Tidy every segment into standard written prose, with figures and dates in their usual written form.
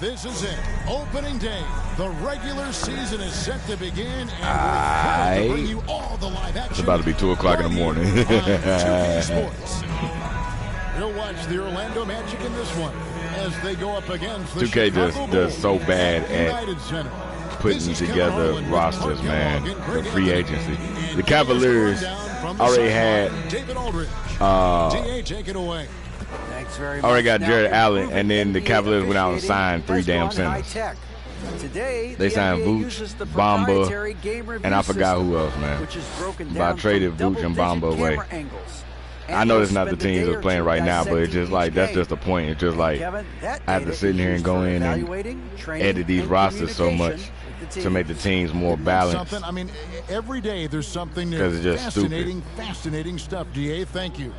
This is it. Opening day. The regular season is set to begin, and we're to bring you all the live action. It's about to be 2 o'clock in the morning. 2K Sports. We'll watch the Orlando Magic in this one as they go up against the 2K Chicago does so Bulls at United Center. putting together rosters, man. The free agency. The Cavaliers already had DA, take it away. Thanks very much. already got Jared Allen, and then the Cavaliers went out and signed 3 damn centers. Today, They signed Vooch, Bamba, and I forgot who else, man. But I traded Vooch and Bamba away. I know it's not the teams that's playing right now, but it's just like, that's just the point. It's just like, I have to sit in here and go in and edit these rosters so much to make the teams more balanced. I mean, every day there's something new. Because it's just Fascinating stuff, DA. Thank you.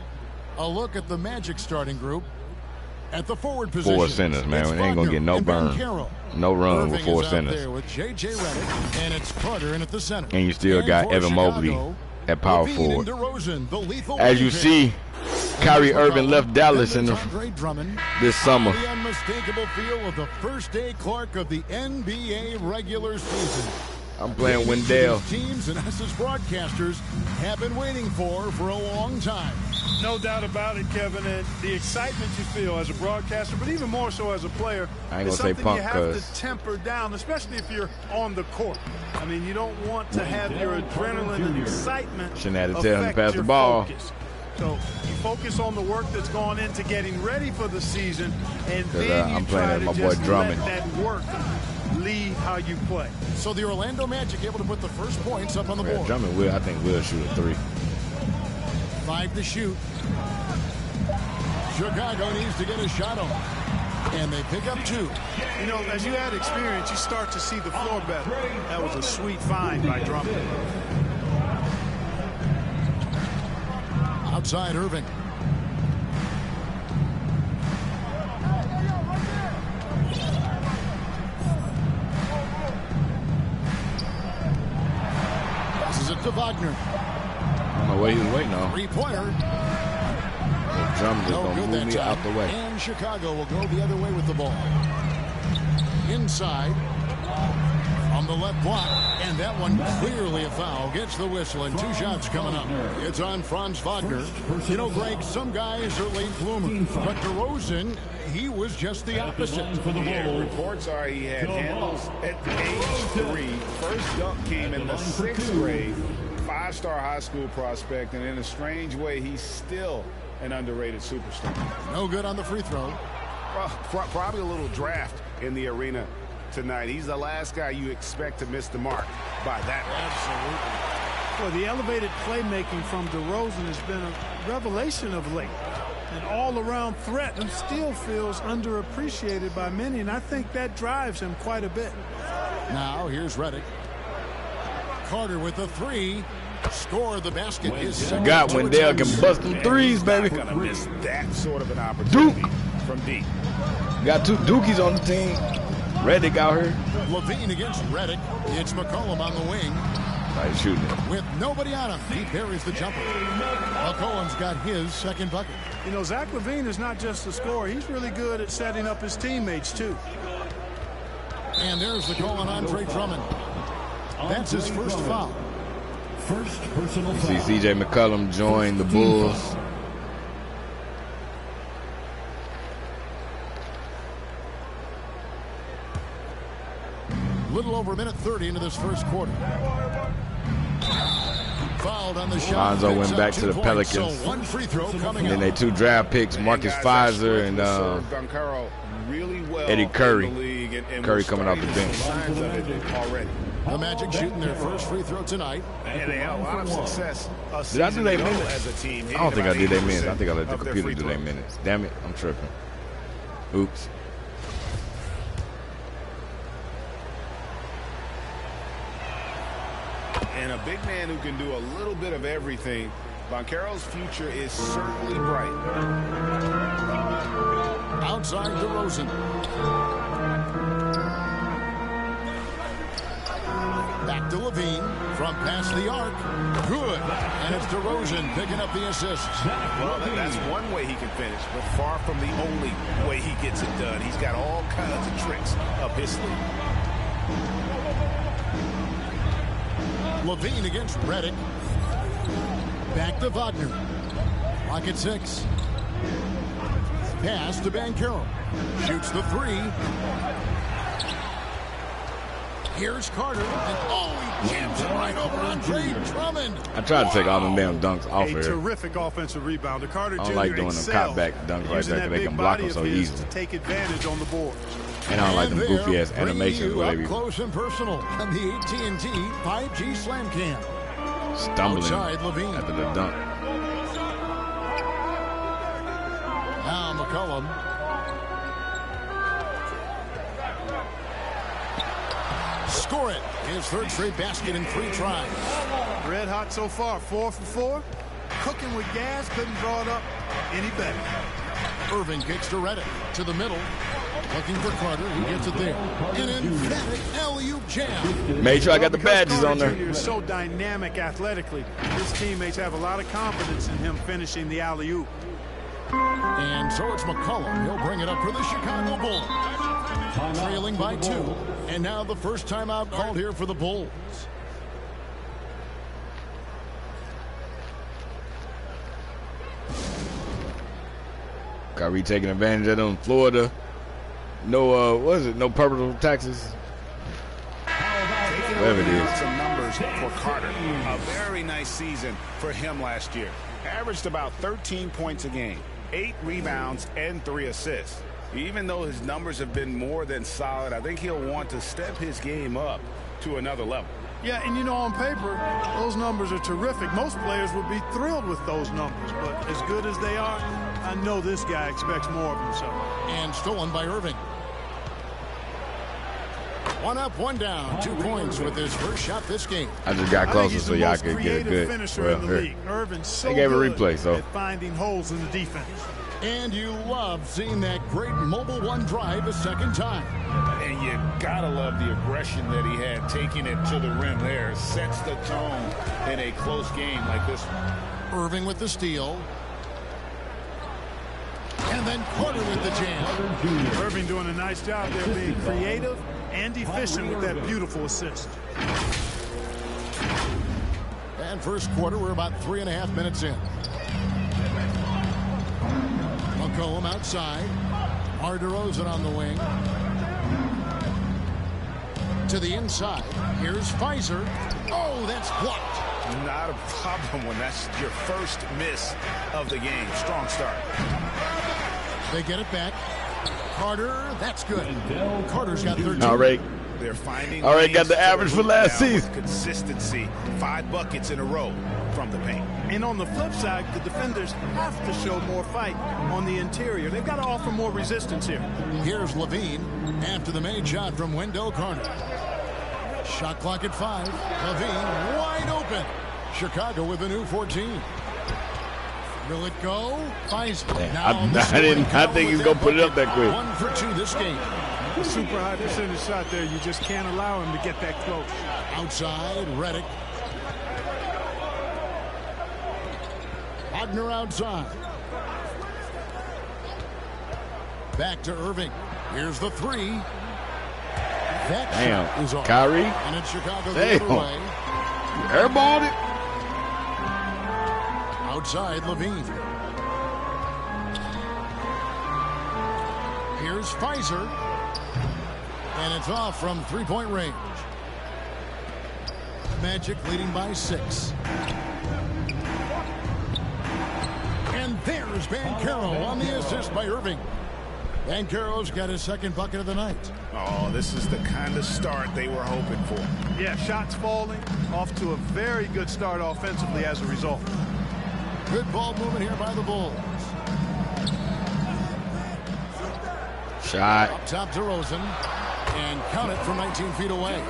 A look at the Magic starting group. At the forward position, 4 centers, man. We ain't going to get no burn. No run with 4 centers. With JJ Redick, and it's Carter in at the center. And you still got Evan Mobley at power forward. As you see, Kyrie Irving left Dallas in this summer. The unmistakable feel of the first day Clark of the NBA regular season. I'm playing Wendell. Teams and us as broadcasters have been waiting for a long time. No doubt about it, Kevin, and the excitement you feel as a broadcaster, but even more so as a player, I ain't is gonna say something punk, you have to temper down, especially if you're on the court. I mean, you don't want to have your adrenaline and excitement Shouldn't have to tell him to pass the your ball. focus. So you focus on the work that's gone into getting ready for the season, and then you I'm try playing to my boy just Drummond. let that work lead how you play. So the Orlando Magic able to put the first points up on the board. Drummond I think will shoot a 3. 5 to shoot. Chicago needs to get a shot on, and they pick up 2. You know, as you add experience, you start to see the floor better. That was a sweet find by Drummond. Outside Irving. This is it to Wagner. I don't know what he was waiting on. 3-pointer. Drummond is going to move me out the way. And Chicago will go the other way with the ball. Inside. On the left block. And that one clearly a foul. Gets the whistle, and 2 shots coming up. It's on Franz Wagner. You know, Greg, some guys are late bloomers. But DeRozan, he was just the opposite. Yeah, reports are he had handles at age 3. First dunk came in the 6th grade. 5-star high school prospect. And in a strange way, he's still an underrated superstar. No good on the free throw. Well, probably a little draft in the arena tonight. He's the last guy you expect to miss the mark by that much. Absolutely. Well, the elevated playmaking from DeRozan has been a revelation of late. An all-around threat who still feels underappreciated by many, and I think that drives him quite a bit. Now, here's Redick. Carter with the 3. Score the basket. Got Wendell can bust them 3s, baby. Gonna miss that sort of an opportunity from deep. Got 2 Dookies on the team. Redick out here. Levine against Redick. It's McCollum on the wing. He's shooting it. With nobody on him, he buries the jumper. McCollum's got his second bucket. You know, Zach LaVine is not just a scorer. He's really good at setting up his teammates, too. And there's the call on Andre Drummond. That's his first foul. First personal foul. See C.J. McCollum join the Bulls. Little over a minute 30 into this first quarter. Fouled on the shot. Lonzo went back to the Pelicans. So 1 free throw coming And then up. they 2 draft picks, Marcus Fizer and Eddie Curry. Curry coming off the bench. The Magic shooting their first free throw tonight. And they had a lot of success. Did I do their minutes? As a team, I don't think I did their minutes. I think I let the computer do their minutes. Damn it, I'm tripping. Oops. And a big man who can do a little bit of everything. Banchero's future is certainly bright. Outside DeRozan. Back to Levine from past the arc. Good. And it's DeRozan picking up the assist. Well, that's one way he can finish, but far from the only way he gets it done. He's got all kinds of tricks up his sleeve. Levine against Reddick. Back to Wagner. Lock at 6. Pass to Banchero. Shoots the 3. Here's Carter. And he jams it right over Andre Drummond. I tried to take all them damn dunks off here. A terrific offensive rebounder. Carter I don't like doing them cop back dunks right there because they can block them so easily. To take advantage on the board. And I don't like them goofy ass animations where they be close and personal on the AT&T 5G Slam Cam. Stumbling outside Levine after the dunk. Now McCollum. Score it. His third straight basket in 3 tries. Red hot so far. 4 for 4. Cooking with gas. Couldn't draw it up any better. Irving kicks to Reddick. To the middle. Looking for Carter. He gets it there. An emphatic alley-oop jam. Made sure I got the badges on there. Jr. is so dynamic athletically. His teammates have a lot of confidence in him finishing the alley-oop. And so it's McCollum. He'll bring it up for the Chicago Bulls. Trailing by 2. And now the first timeout called here for the Bulls. Kyrie taking advantage of them. Florida. No, what is it? No purple taxes. Whatever it is. Some numbers for Carter. A very nice season for him last year. Averaged about 13 points a game, 8 rebounds, and 3 assists. Even though his numbers have been more than solid, I think he'll want to step his game up to another level. Yeah, and you know, on paper, those numbers are terrific. Most players would be thrilled with those numbers, but as good as they are, I know this guy expects more of himself. And stolen by Irving. 1 up, 1 down. 2 points with his first shot this game. I just got closer so y'all could get a good. Well, here. They gave a replay, so. At finding holes in the defense. And you love seeing that great mobile 1 drive a second time. And you gotta love the aggression that he had taking it to the rim there. Sets the tone in a close game like this one. Irving with the steal. And then Carter with the jam. Irving doing a nice job there, being creative and efficient with that beautiful assist. And first quarter, we're about 3.5 minutes in. McCollum outside. DeRozan on the wing. To the inside. Here's Pfizer. Oh, that's blocked. Not a problem when that's your first miss of the game. Strong start. They get it back. Carter, that's good. Carter's got 13. All right. They're finding. All right, got the average for last season. Consistency. 5 buckets in a row from the paint. And on the flip side, the defenders have to show more fight on the interior. They've got to offer more resistance here. Here's Levine after the made shot from Wendell Carter. Shot clock at 5. Levine wide open. Chicago with a new 14. Will it go? Pfizer. I think he's going to put it up that quick. 1 for 2 this game. A super high percentage shot there. You just can't allow him to get that close. Outside, Reddick. Wagner outside. Back to Irving. Here's the 3. That shot is off. Kyrie. And it's Chicago the other way. Airballed it. Outside, Levine. Here's Pfizer. And it's off from 3-point range. Magic leading by 6. And there's Banchero on the assist by Irving. Banchero's got his second bucket of the night. Oh, this is the kind of start they were hoping for. Yeah, shots falling. Off to a very good start offensively as a result. Good ball movement here by the Bulls. Shot. Up top to Rosen. And count it from 19 feet away.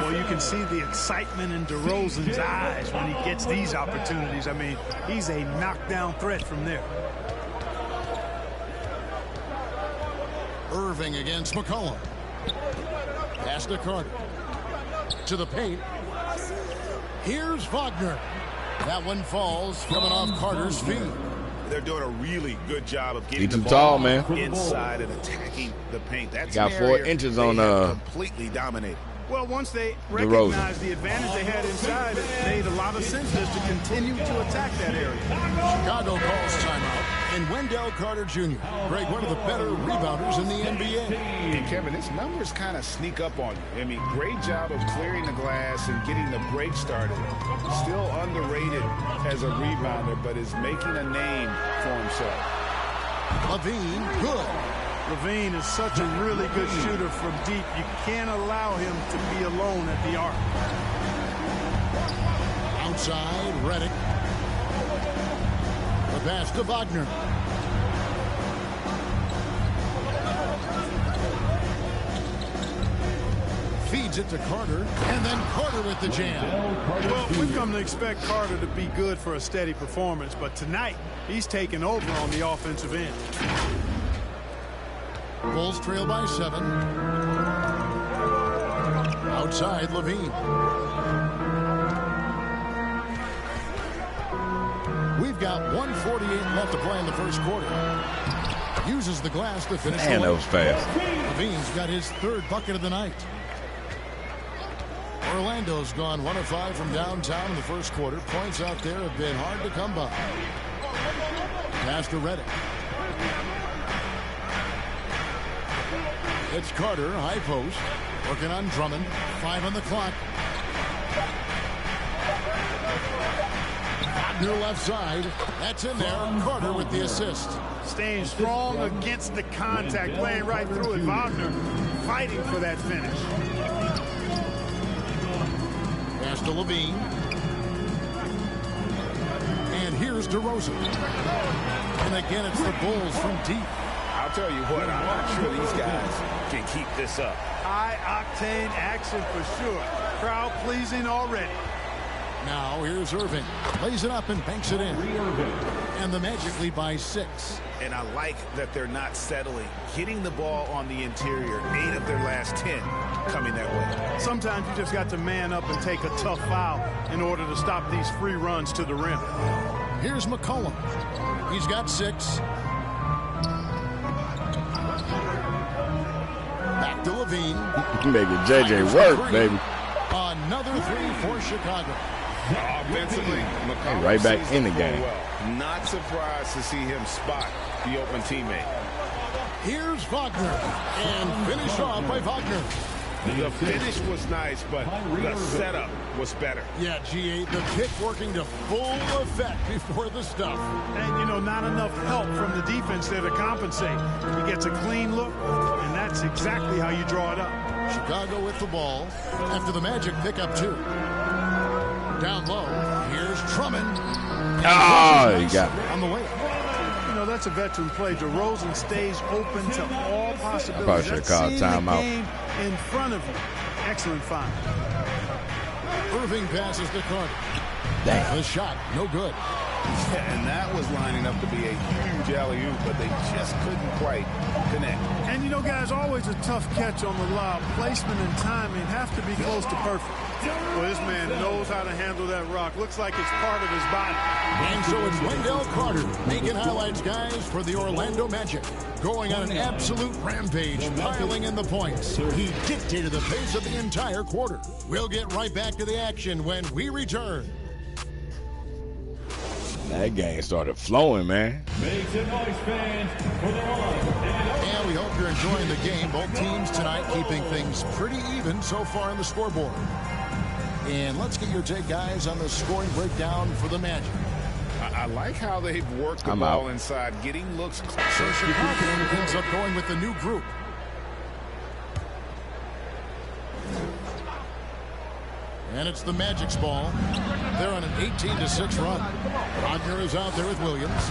Well, you can see the excitement in DeRozan's eyes when he gets these opportunities. I mean, he's a knockdown threat from there. Irving against McCollum. Pass to Carter. To the paint. Here's Wagner. That one falls coming off Carter's feet. they're doing a really good job of getting the ball tall, man. inside and attacking the paint. That's got 4 inches on completely dominated. Well, once they recognized the advantage they had inside, it made a lot of sense just to continue to attack that area. Chicago calls timeout, and Wendell Carter Jr., Greg, one of the better rebounders in the NBA. And Kevin, his numbers kind of sneak up on you. I mean, great job of clearing the glass and getting the break started. Still underrated as a rebounder, but is making a name for himself. LaVine, good. LaVine is such a really good shooter from deep. You can't allow him to be alone at the arc. Outside, Redick. The pass to Wagner. Feeds it to Carter, and then Carter with the jam. Well, we've come to expect Carter to be good for a steady performance, but tonight he's taken over on the offensive end. Bulls trail by 7. Outside, LaVine. We've got 1:48 left to play in the first quarter. Uses the glass to finish. Man, that was fast. LaVine's got his 3rd bucket of the night. Orlando's gone 1 of 5 from downtown in the first quarter. Points out there have been hard to come by. Pass to Redick. It's Carter, high post, working on Drummond. 5 on the clock. Wagner left side. That's in there. Carter with the assist. Staying strong against the contact, playing right through it. Wagner fighting for that finish. Pass to LaVine. And here's DeRozan. And again, it's the Bulls from deep. I'll tell you what, I'm not sure these guys can keep this up. High-octane action for sure. Crowd-pleasing already. Now here's Irving. Lays it up and banks it in. And the Magic lead by 6. And I like that they're not settling. Getting the ball on the interior, 8 of their last 10 coming that way. Sometimes you just got to man up and take a tough foul in order to stop these free runs to the rim. Here's McCollum. He's got 6. Back to LaVine. Making JJ work, baby. Another 3 for Chicago. Offensively, McCollum right back sees in the floor game. well. Not surprised to see him spot the open teammate. Here's Wagner. And finished off by Wagner. The finish was nice, but the setup was better. Yeah, GA, the kick working to full effect before the stuff. And, you know, not enough help from the defense there to compensate. He gets a clean look, and that's exactly how you draw it up. Chicago with the ball after the Magic pick up 2. Down low, here's Drummond. Oh, you got it. On the way. You know, that's a veteran play. DeRozan stays open to all possibilities. Probably should have called timeout. Game in front of you. Excellent find. Irving passes to Carter. Damn. The shot, no good. Yeah, and that was lining up to be a huge alley-oop, but they just couldn't quite connect. And, you know, guys, always a tough catch on the lob. Placement and timing have to be close to perfect. Well, this man knows how to handle that rock. Looks like it's part of his body. And so it's Wendell Carter making highlights, guys, for the Orlando Magic. Going on an absolute rampage, piling in the points. He dictated the pace of the entire quarter. We'll get right back to the action when we return. That game started flowing, man. Make some noise, fans, for the one. And we hope you're enjoying the game. Both teams tonight keeping things pretty even so far on the scoreboard. And let's get your take, guys, on the scoring breakdown for the Magic. I like how they've worked the ball inside, getting looks So closer. Chicago ends up going with the new group. And it's the Magic's ball. They're on an 18-6 run. Wagner is out there with Williams.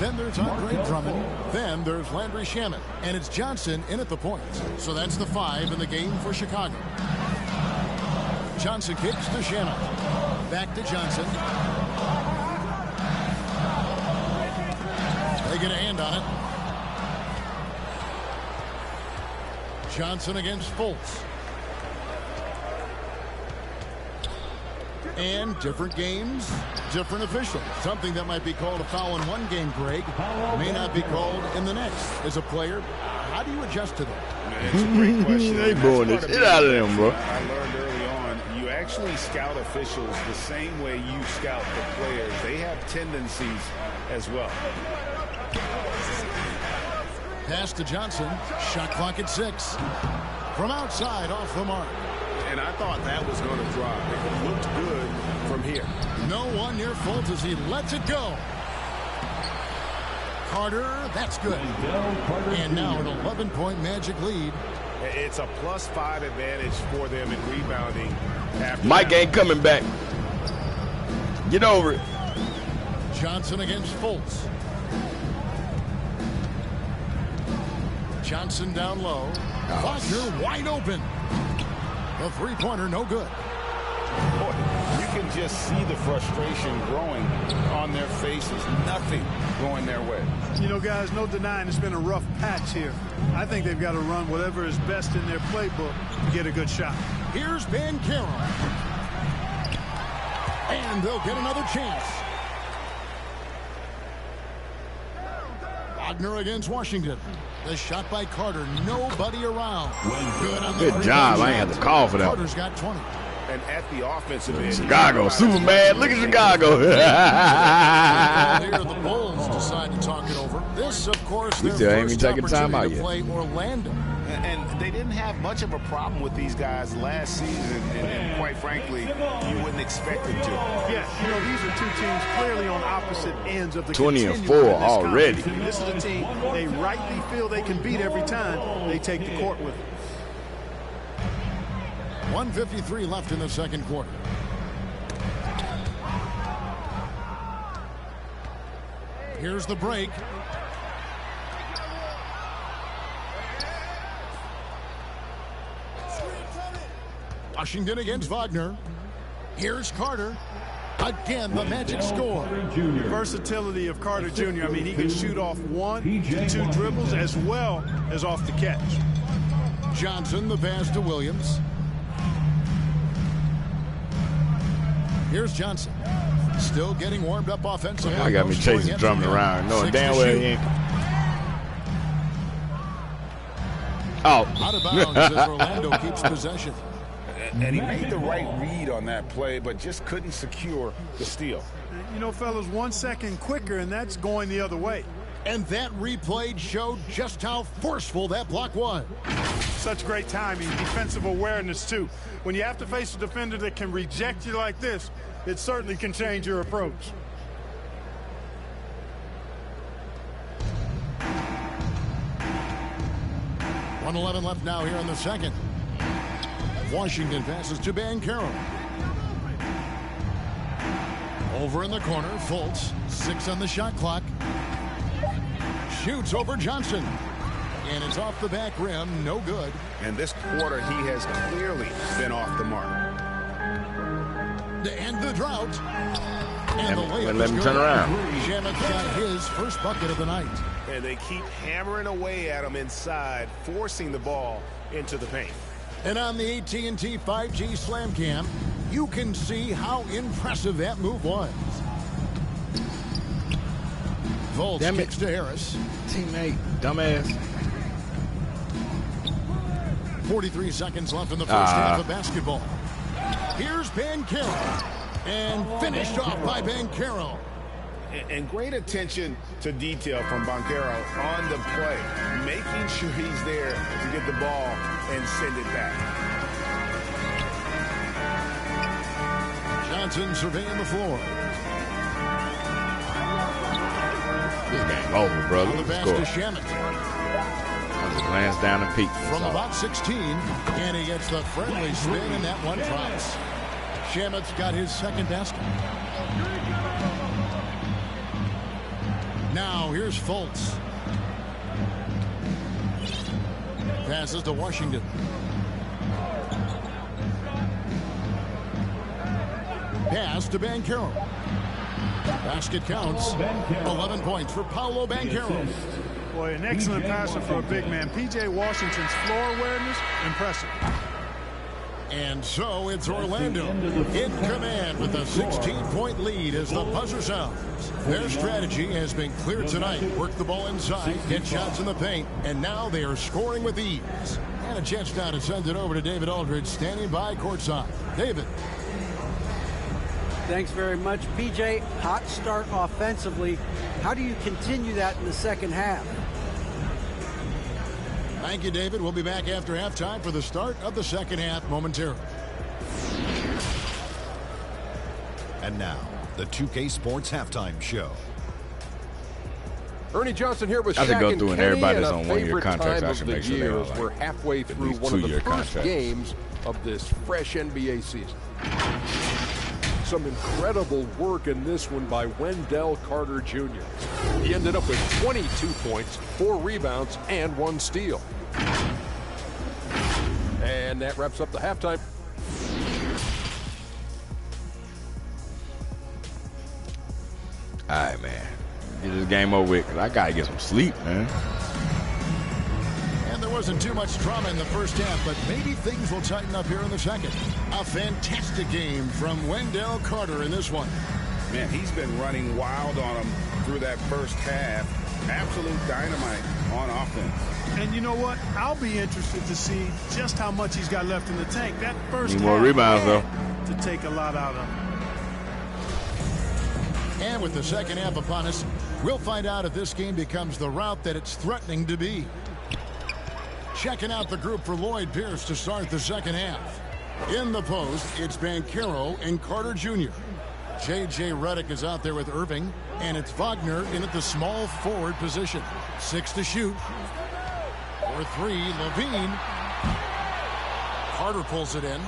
Then there's Andre Drummond. Then there's Landry Shamet. And it's Johnson in at the point. So that's the 5 in the game for Chicago. Johnson kicks to Shamet. Back to Johnson. They get a hand on it. Johnson against Fultz. And different games, different officials. Something that might be called a foul in one game, Greg, may not be called in the next. As a player, how do you adjust to that? It's a great question. They blowing this shit out of them, bro. I learned early on, you actually scout officials the same way you scout the players. They have tendencies as well. Pass to Johnson. Shot clock at 6. From outside, off the mark. And I thought that was going to drop. It looked good from here. No one near Fultz as he lets it go. Carter, that's good. And now an 11-point Magic lead. It's a +5 advantage for them in rebounding. Mike ain't coming back. Get over it. Johnson against Fultz. Johnson down low. Wagner wide open. The three-pointer, no good. Boy, you can just see the frustration growing on their faces. Nothing going their way. You know, guys, no denying it's been a rough patch here. I think they've got to run whatever is best in their playbook to get a good shot. Here's Banchero. And they'll get another chance. Wagner against Washington. The shot by Carter. Nobody around. Good job. I ain't had to call for that. Carter's got 20. And at the offensive end, Chicago, Superman. Look at Chicago. Here the Bulls decide to talk it over. This, of course, We their still ain't first even taking time out opportunity to yet. play Orlando. and they didn't have much of a problem with these guys last season, and quite frankly, you wouldn't expect them to. Yeah, you know, these are two teams clearly on opposite ends of the 20 and continuum 4 in this already. conference. This is a team they rightly feel they can beat every time they take the court with them. 1:53 left in the second quarter. Here's the break. Washington against Wagner. Here's Carter. Again, the Magic score. Versatility of Carter Jr. I mean, he can shoot off 1 to 2 dribbles as well as off the catch. Johnson, the pass to Williams. Here's Johnson. Still getting warmed up offensively. I got me chasing Drummond around, knowing damn well he ain't. Oh. Out of bounds as Orlando keeps possession. And he made the right read on that play, but just couldn't secure the steal. You know, fellas, 1 second quicker, and that's going the other way. And that replay showed just how forceful that block was. Such great timing, defensive awareness, too. When you have to face a defender that can reject you like this, it certainly can change your approach. .111 left now here in the second. Washington passes to Banchero. Over in the corner, Fultz. 6 on the shot clock. Shoots over Johnson. And it's off the back rim, no good. And this quarter, he has clearly been off the mark. To end the drought. And the layup Let him turn around. Shamet got his first bucket of the night. And they keep hammering away at him inside, forcing the ball into the paint. And on the AT&T 5G Slam Cam, you can see how impressive that move was. Fultz kicks to Harris. Teammate, dumbass. 43 seconds left in the first half of basketball. Here's Banchero. And finished off by Banchero. And great attention to detail from Banchero on the play, making sure he's there to get the ball and send it back. Johnson surveying the floor. This game over, brother. On the pass Score. to Shamet. I just glance down and peek. From about 16, and he gets the friendly spin, and that one drops. Shamet's got his second basket. Now here's Fultz. Passes to Washington. Pass to Banchero. Basket counts. 11 points for Paolo Banchero. Boy, an excellent passer for a big man. P.J. Washington's floor awareness, impressive. And so it's Orlando in command with a 16-point lead as the buzzer sounds. Their strategy has been clear tonight. Work the ball inside, get shots in the paint, and now they are scoring with ease. And a chance now to send it over to David Aldridge, standing by courtside. David. Thanks very much, PJ. Hot start offensively. How do you continue that in the second half? Thank you, David. We'll be back after halftime for the start of the second half momentarily. And now, the 2K Sports Halftime Show. Ernie Johnson here with I should Shaq go and through and Kenny, everybody and that's a on one-year favorite contracts. time I should of the make sure they're year all as like we're halfway through least one of the two-year first contracts. games of this fresh NBA season. Some incredible work in this one by Wendell Carter Jr. He ended up with 22 points, 4 rebounds, and 1 steal. And that wraps up the halftime. All right, man. Get this game over with, because I got to get some sleep, man. And there wasn't too much drama in the first half, but maybe things will tighten up here in the second. A fantastic game from Wendell Carter in this one. Man, he's been running wild on him through that first half. Absolute dynamite on offense. And you know what? I'll be interested to see just how much he's got left in the tank. That first Need half more rebounds, though. to take a lot out of him. And with the second half upon us, we'll find out if this game becomes the route that it's threatening to be. Checking out the group for Lloyd Pierce to start the second half. In the post, it's Banchero and Carter Jr. J.J. Redick is out there with Irving, and it's Wagner in at the small forward position. 6 to shoot. For 3, Levine. Carter pulls it in.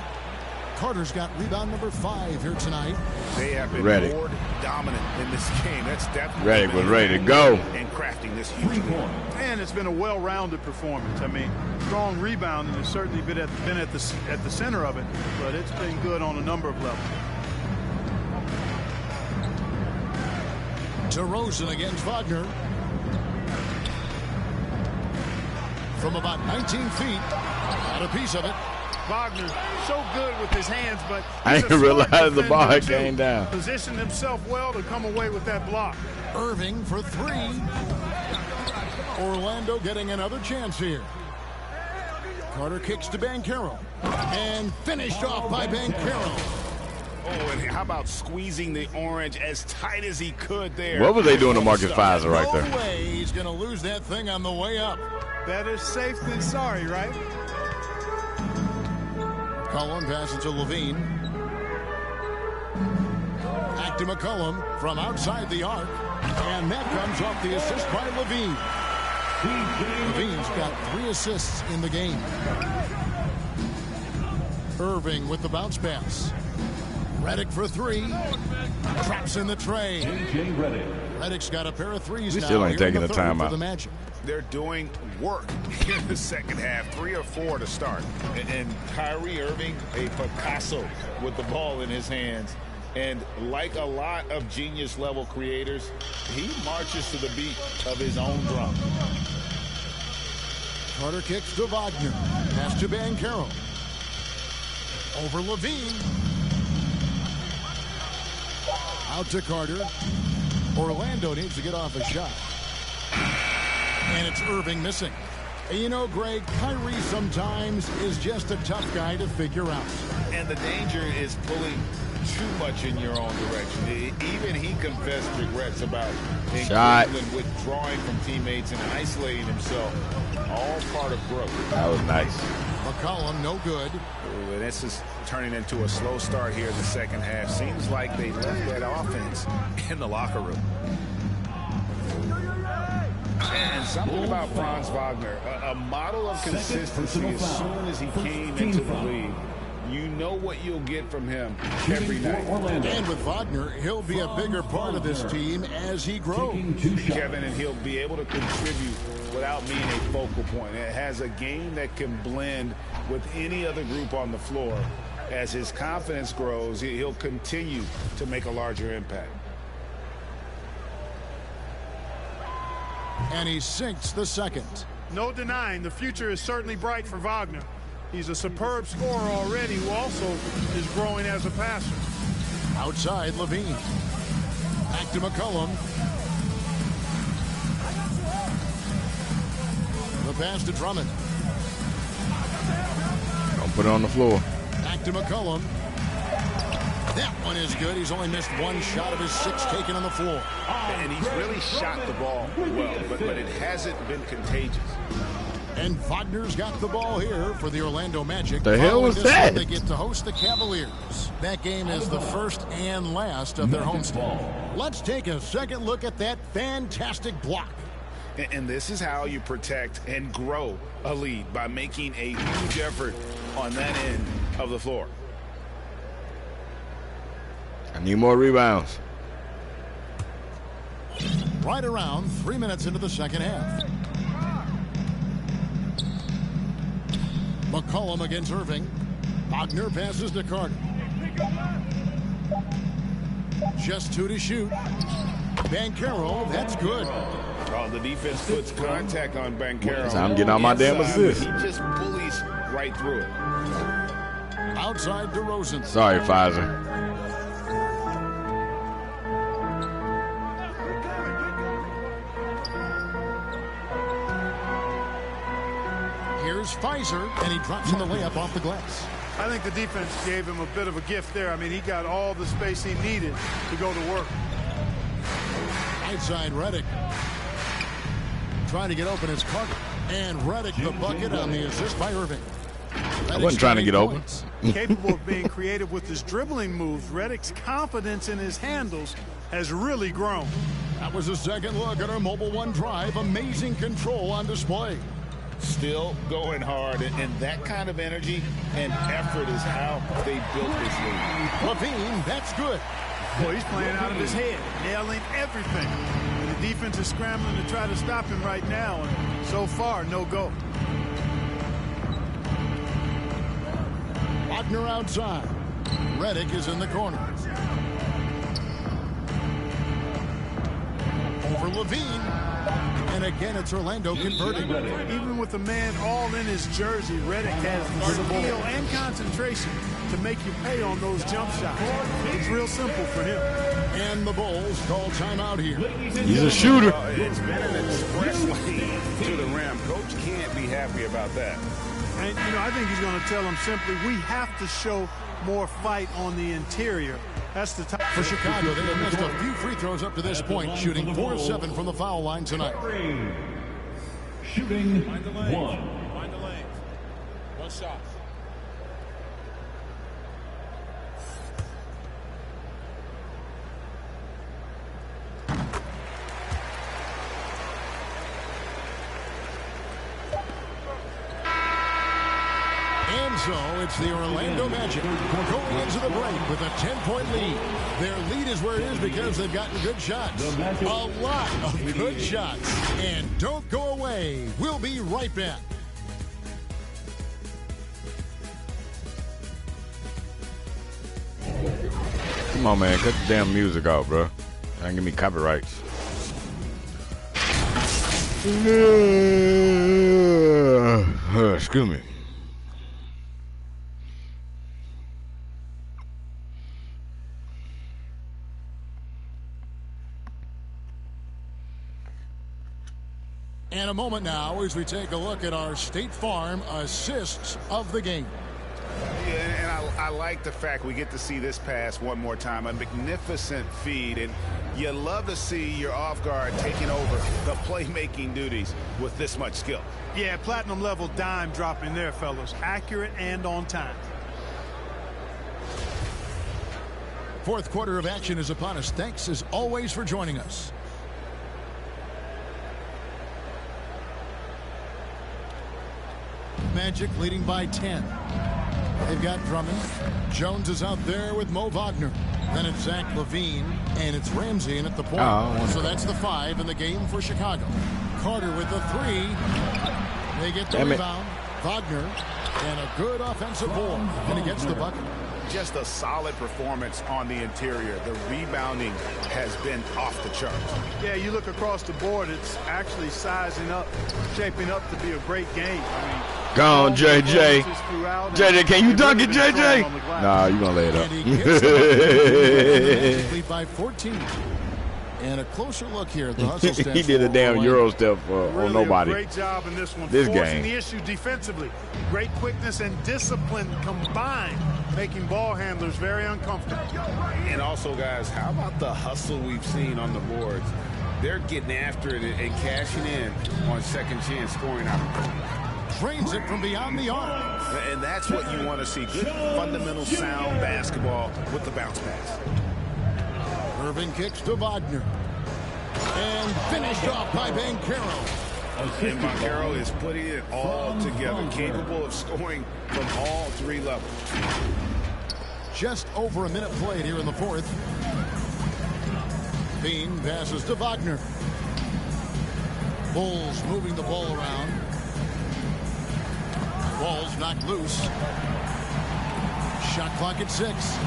Carter's got rebound number 5 here tonight. They have been more dominant in this game. That's definitely Redick was ready to go. And crafting this huge point. And it's been a well-rounded performance. I mean, strong rebounding has certainly been at the center of it, but it's been good on a number of levels. DeRozan against Wagner. From about 19 feet, got a piece of it. Wagner so good with his hands, but I didn't realize the ball came down. Positioned himself well to come away with that block. Irving for 3. Orlando getting another chance here. Carter kicks to Banchero. And finished off by Banchero. Oh, and how about squeezing the orange as tight as he could there? What were they doing to Marcus Fizer right there? No way he's going to lose that thing on the way up. Better safe than sorry, right? McCollum passes to Levine. Back to McCollum from outside the arc. And that comes off the assist by Levine. Levine's got 3 assists in the game. Irving with the bounce pass. Redick for 3. Traps in the tray. Redick's got a pair of threes now. Still ain't taking a timeout. The Magic. They're doing work in the second half. 3 or 4 to start. And Kyrie Irving, a Picasso with the ball in his hands. And like a lot of genius-level creators, he marches to the beat of his own drum. Carter kicks to Wagner. Pass to Banchero. Over Levine. Out to Carter. Orlando needs to get off a shot. And it's Irving missing. And you know, Greg, Kyrie sometimes is just a tough guy to figure out. And the danger is pulling too much in your own direction. Even he confessed regrets about withdrawing from teammates and isolating himself. All part of growth. That was nice. McCollum, no good. Ooh, this is turning into a slow start here in the second half. Seems like they left that offense in the locker room. And something about Franz Wagner, a model of consistency. As soon as he came into the league, you know what you'll get from him every night. And with Wagner, he'll be a bigger part of this team as he grows. Kevin, and he'll be able to contribute without being a focal point. It has a game that can blend with any other group on the floor. As his confidence grows, he'll continue to make a larger impact. And he sinks the second. No denying the future is certainly bright for Wagner. He's a superb scorer already who also is growing as a passer. Outside, Levine. Back to McCollum. The pass to Drummond. Don't put it on the floor. Back to McCollum. That one is good. He's only missed one shot of his 6 taken on the floor. And he's really shot the ball well, but it hasn't been contagious. And Wagner's got the ball here for the Orlando Magic. The hell was that? They get to host the Cavaliers. That game is the first and last of their homestand. Let's take a second look at that fantastic block. And this is how you protect and grow a lead, by making a huge effort on that end of the floor. I need more rebounds. Right around 3 minutes into the second half. McCollum against Irving. Wagner passes to Carter. Just 2 to shoot. Banchero, that's good. Oh, the defense puts contact on Banchero. I'm getting on my damn assist. He just bullies right through it. Outside DeRozan. Sorry, Pfizer. Here's Pfizer, and he drops in the layup off the glass. I think the defense gave him a bit of a gift there. I mean, he got all the space he needed to go to work. Outside Redick. Trying to get open is Carter. And Redick the bucket on the assist by Irving. I wasn't trying to get open. Capable of being creative with his dribbling moves, Redick's confidence in his handles has really grown. That was a second look at our Mobile One drive. Amazing control on display. Still going hard, and that kind of energy and effort is how they built this league. Levine, that's good. Boy, he's playing out of his head, nailing everything. And the defense is scrambling to try to stop him right now, and so far, no go. Wagner outside. Redick is in the corner. Over Levine. And again, it's Orlando converting. Even with the man all in his jersey, Redick has the skill and concentration to make you pay on those jump shots. It's real simple for him. And the Bulls call timeout here. He's a shooter. It's been an express lane to the rim. Coach can't be happy about that. And, you know, I think he's going to tell them simply, we have to show more fight on the interior. That's the time. For Chicago, they have missed a few free throws up to this point, shooting 4-7 from the foul line tonight. Shooting 1. Find the lane. One shot. And so it's the Orlando Magic going into the break with a 10-point lead. Their lead is where it is because they've gotten good shots. A lot of good shots. And don't go away. We'll be right back. Come on, man. Cut the damn music off, bro. Trying to give me copyrights. Excuse me. And a moment now as we take a look at our State Farm assists of the game. Yeah, and I like the fact we get to see this pass one more time. A magnificent feed, and you love to see your off guard taking over the playmaking duties with this much skill. Yeah, platinum level dime dropping there, fellas. Accurate and on time. Fourth quarter of action is upon us. Thanks as always for joining us. Magic leading by 10. They've got Drummond. Jones is out there with Mo Wagner. Then it's Zach LaVine, and it's Ramsey in at the point. So that's the 5 in the game for Chicago. Carter with the 3. They get the rebound. Wagner, and a good offensive ball, and he gets the bucket. Just a solid performance on the interior. The rebounding has been off the charts. Yeah, you look across the board, it's actually sizing up, shaping up to be a great game. I mean, Go on, JJ. JJ, can you dunk it, JJ? Nah, you gonna lay it up. Lead by 14. And a closer look here at the hustle stats. He did a damn Euro step on nobody. Great job in this one. This Forcing game. the issue defensively. Great quickness and discipline combined, making ball handlers very uncomfortable. And also, guys, how about the hustle we've seen on the boards? They're getting after it and cashing in on second chance scoring opportunities. Trains it from beyond the arc. And that's what you want to see. Good fundamental sound basketball with the bounce pass. Irving kicks to Wagner. And finished off by Banchero. And Banchero is putting it all together, capable of scoring from all three levels. Just over a minute played here in the fourth. Bean passes to Wagner. Bulls moving the ball around. Ball's knocked loose. Shot clock at 6.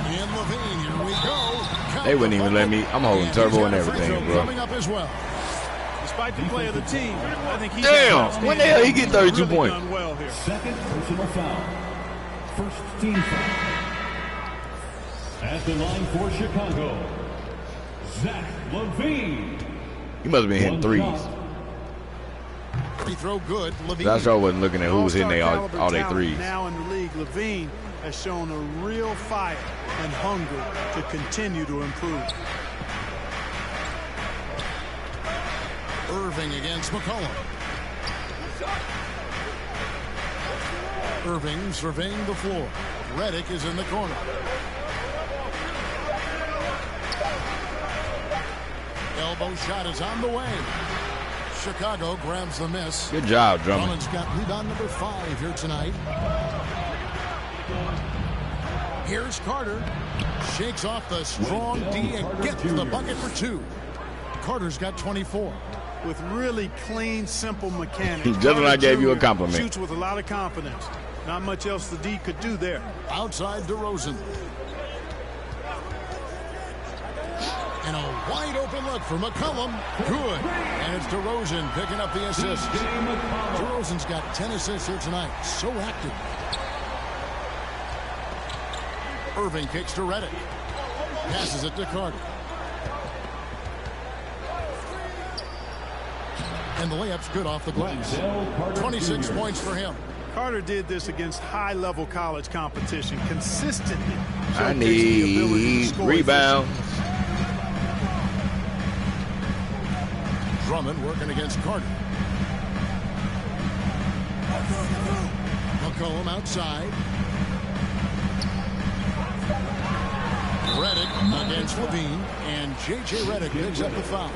And Levine, here we go. They wouldn't even let me. I'm holding turbo and everything, bro. Coming up as well. Despite the play of the team, I think he's damn. When the hell he get 32 really points? done well here. Second personal foul. First team foul. At the line for Chicago, Zach LaVine. He must have been hitting threes. Free throw good. Levine. I sure wasn't looking at who was hitting all their threes. Now in the league, LaVine has shown a real fire and hunger to continue to improve. Irving against McCollum. Irving surveying the floor. Redick is in the corner. Elbow shot is on the way. Chicago grabs the miss. Good job, Drummond. Drummond's got rebound number 5 here tonight. Here's Carter. Shakes off the strong D and gets the bucket for 2. Carter's got 24. With really clean, simple mechanics. Just when I gave you a compliment. Shoots with a lot of confidence. Not much else the D could do there. Outside DeRozan. And a wide open look for McCollum. Good. And it's DeRozan picking up the assist. DeRozan's got 10 assists here tonight. So active. Irving kicks to Redick. Passes it to Carter. And the layup's good off the glass. 26 points for him. Carter did this against high-level college competition consistently. I need rebounds. Drummond working against Carter. McCollum outside. Redick against Levine, and J.J. Redick picks up the foul.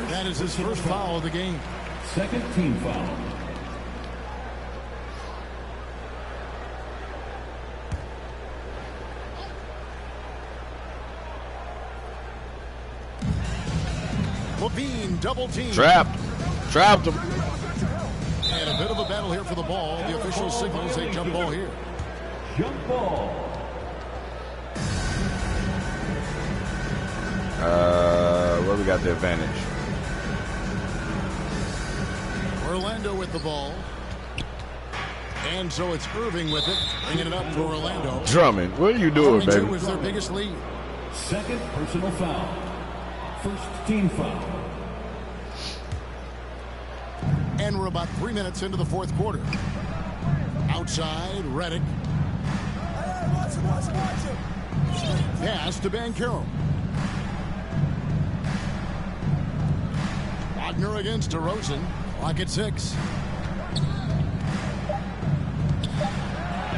That is his first foul of the game. Second team foul. Levine double team. Trapped him. And a bit of a battle here for the ball. The official signals a jump ball here. Jump ball. Where we got the advantage? Orlando with the ball. And so it's Irving with it, bringing it up to Orlando. Drummond, what are you doing, baby? 2 was their biggest lead. Second personal foul. First team foul. And we're about 3 minutes into the fourth quarter. Outside, Redick. Pass to Banchero. Wagner against DeRozan. Clock at 6.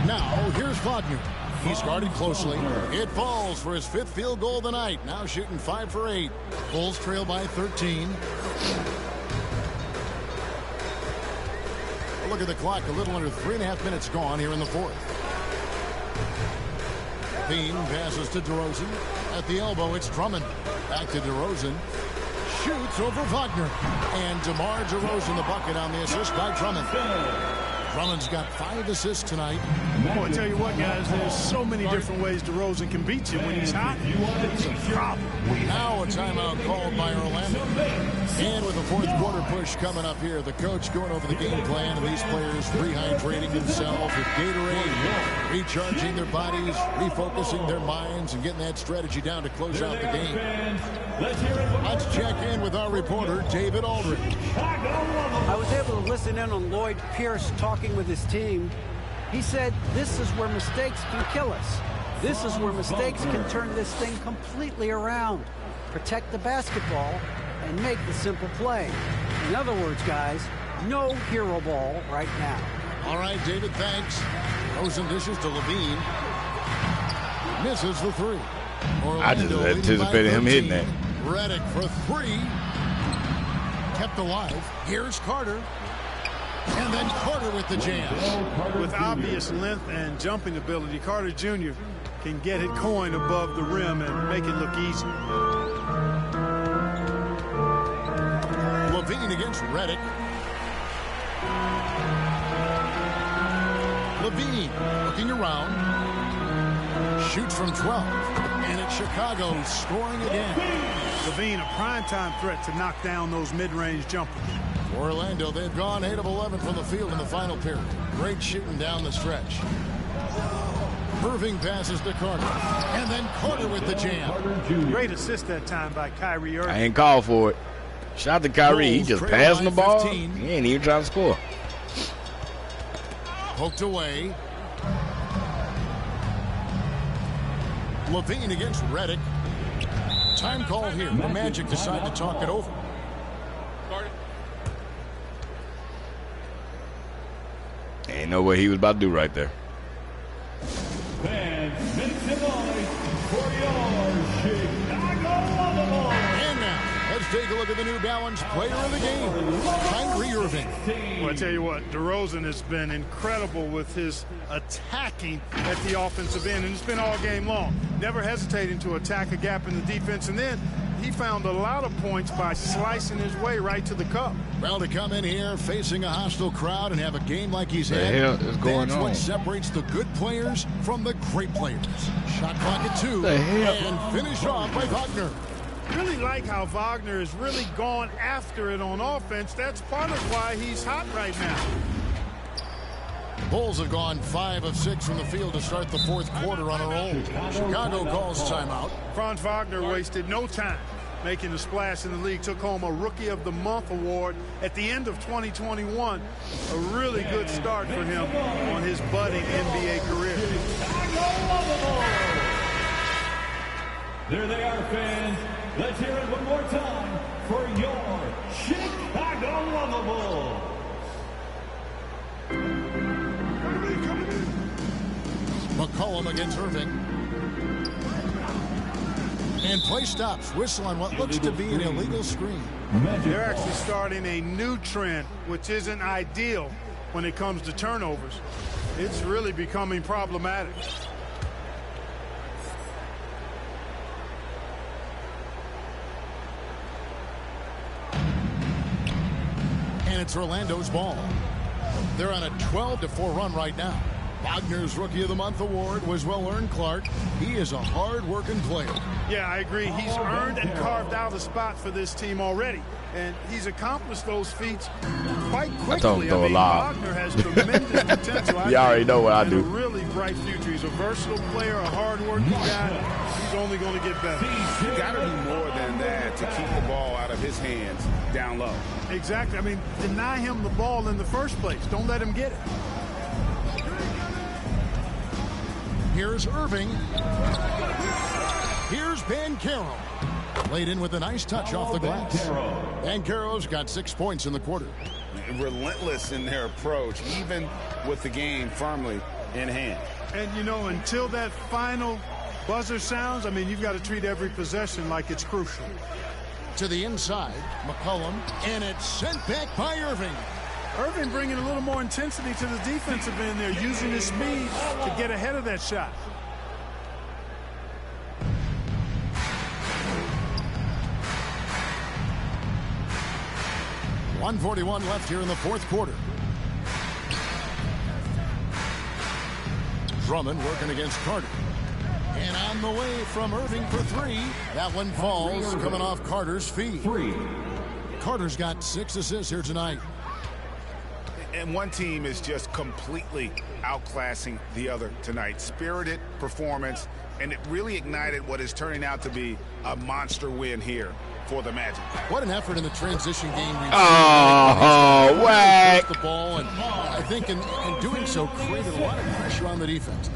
Now, here's Wagner. He's guarded closely. It falls for his 5th field goal of the night. Now shooting 5 for 8. Bulls trail by 13. Look at the clock. A little under 3.5 minutes gone here in the fourth. Bean passes to DeRozan. At the elbow, it's Drummond. Back to DeRozan. Shoots over Wagner. And DeMar DeRozan the bucket on the assist by Drummond. Drummond's got 5 assists tonight. Boy, I tell you what, guys, there's so many different ways DeRozan can beat you when he's hot. It's a problem. Now a timeout called by Orlando. And with the fourth quarter push coming up here, the coach going over the game plan, and these players rehydrating themselves with Gatorade, recharging their bodies, refocusing their minds, and getting that strategy down to close out the game. Let's check in with our reporter, David Aldridge. I was able to listen in on Lloyd Pierce talking with his team. He said, this is where mistakes can kill us. This is where mistakes can turn this thing completely around. Protect the basketball and make the simple play. In other words, guys, no hero ball right now. All right, David, thanks. Rosen dishes to Levine. Misses the three. I just anticipated him hitting that. Redick for three. Kept alive. Here's Carter. And then Carter with the jam. With obvious length and jumping ability, Carter Jr. can get it going above the rim and make it look easy. Levine against Redick. Levine looking around. Shoots from 12. And it's Chicago scoring again. Levine, a primetime threat to knock down those mid-range jumpers. Orlando, they've gone 8 of 11 from the field in the final period. Great shooting down the stretch. Irving passes to Carter. And then Carter with the jam. Great assist that time by Kyrie Irving. I ain't called for it. Shout out to Kyrie. He just passing the ball. 15. He ain't even trying to score. Poked away. Levine against Redick. Time called here. The Magic decide to talk it over. Ain't know what he was about to do right there. Fans, make some noise for your Chicago. And now, let's take a look at the New Balance player of the game, Kyrie Irving. Well, I tell you what, DeRozan has been incredible with his attacking at the offensive end, and it's been all game long. Never hesitating to attack a gap in the defense, and then he found a lot of points by slicing his way right to the cup. Well, to come in here facing a hostile crowd and have a game like he's had, hell is going that's on? what separates the good players from the great players. Shot clock at 2, The hell? and finished off by Wagner. Really like how Wagner has really gone after it on offense. That's part of why he's hot right now. The Bulls have gone 5 of 6 from the field to start the fourth quarter on a roll. Chicago calls timeout. Franz Wagner wasted no time making a splash in the league. Took home a Rookie of the Month award at the end of 2021. A really good start for him on his budding NBA career. There they are, fans. Let's hear it one more time for your Chicago Lovables. McCollum against Irving. And play stops. Whistle on what looks to be an illegal screen. They're actually starting a new trend, which isn't ideal when it comes to turnovers. It's really becoming problematic. And it's Orlando's ball. They're on a 12-4 run right now. Wagner's Rookie of the Month award was well-earned, Clark. He is a hard-working player. Yeah, I agree. He's earned and carved out a spot for this team already. And he's accomplished those feats quite quickly. I told him to throw a lob. Wagner has tremendous potential. You already know what I do. A really bright future. He's a versatile player, a hard-working guy. He's only going to get better. You got to do more than that to keep the ball out of his hands down low. Exactly. I mean, deny him the ball in the first place. Don't let him get it. Here's Irving. Here's Banchero. Laid in with a nice touch off the glass. Banchero's got 6 points in the quarter. Relentless in their approach, even with the game firmly in hand. And, you know, until that final buzzer sounds, I mean, you've got to treat every possession like it's crucial. To the inside, McCollum, and it's sent back by Irving. Irving bringing a little more intensity to the defensive end there, using his speed to get ahead of that shot. .141 left here in the fourth quarter. Drummond working against Carter. And on the way from Irving for 3. That one falls, coming off Carter's feet. Carter's got 6 assists here tonight. And one team is just completely outclassing the other tonight. Spirited performance, and it really ignited what is turning out to be a monster win here for the Magic. What an effort in the transition game. Whack. The ball, and I think in doing so created a lot of pressure on the defense.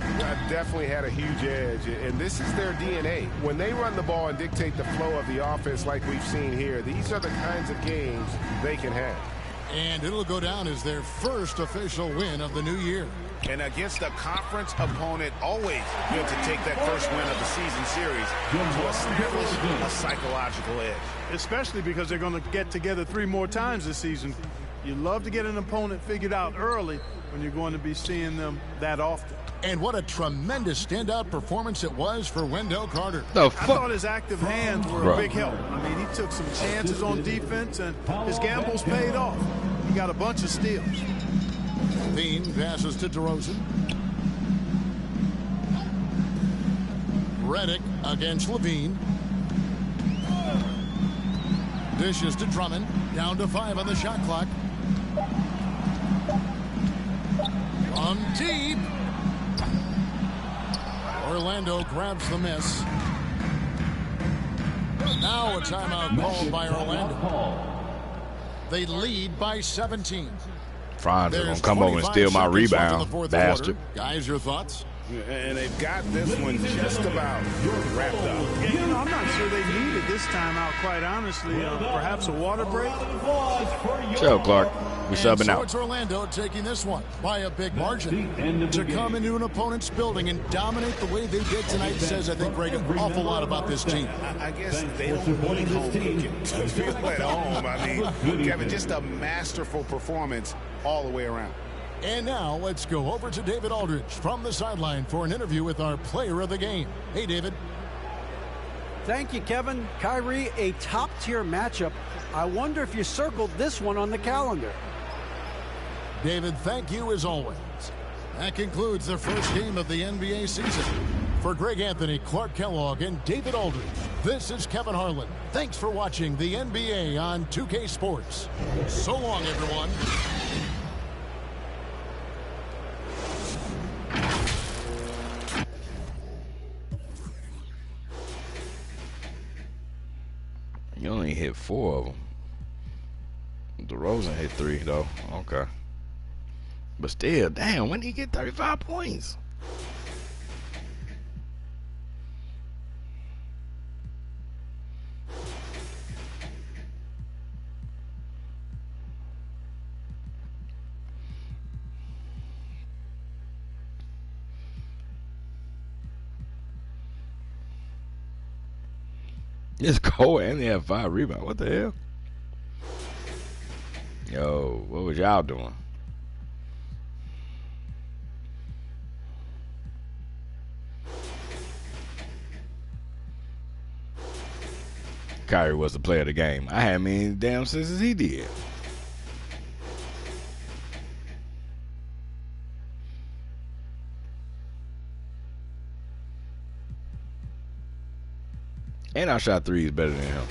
Definitely had a huge edge, and this is their DNA. When they run the ball and dictate the flow of the offense like we've seen here, these are the kinds of games they can have. And it'll go down as their first official win of the new year. And against a conference opponent, always good to take that first win of the season series to establish a psychological edge. Especially because they're going to get together 3 more times this season. You love to get an opponent figured out early when you're going to be seeing them that often. And what a tremendous standout performance it was for Wendell Carter. I thought his active hands were a big help. I mean, he took some chances on defense, and his gambles paid off. He got a bunch of steals. Bean passes to DeRozan. Redick against Levine. Dishes to Drummond. Down to 5 on the shot clock. From deep. Orlando grabs the miss. Now a timeout called by Orlando. They lead by 17. Franz is going to come over and steal my rebound, bastard. Guys, your thoughts? And they've got this one just about wrapped up. You know, I'm not sure they needed this timeout, quite honestly. Perhaps a water break. Chill, Clark. We subbing so out. It's Orlando taking this one by a big margin. To come into an opponent's building and dominate the way they did tonight says, I think, Greg, an awful lot about this team. I guess they don't need home cooking to feel at home. I mean, Kevin, just a masterful performance all the way around. And now let's go over to David Aldridge from the sideline for an interview with our player of the game. Hey, David. Thank you, Kevin. Kyrie, a top-tier matchup. I wonder if you circled this one on the calendar. David, thank you as always. That concludes the first game of the NBA season. For Greg Anthony, Clark Kellogg, and David Aldridge, this is Kevin Harlan. Thanks for watching the NBA on 2K Sports. So long, everyone. You only hit 4 of them. DeRozan hit 3, though. Okay. But still, damn, when did he get 35 points? It's cold and they have 5 rebounds. What the hell? Yo, what was y'all doing? Kyrie was the player of the game. I hadn't many damn assists he did. And I shot threes better than him.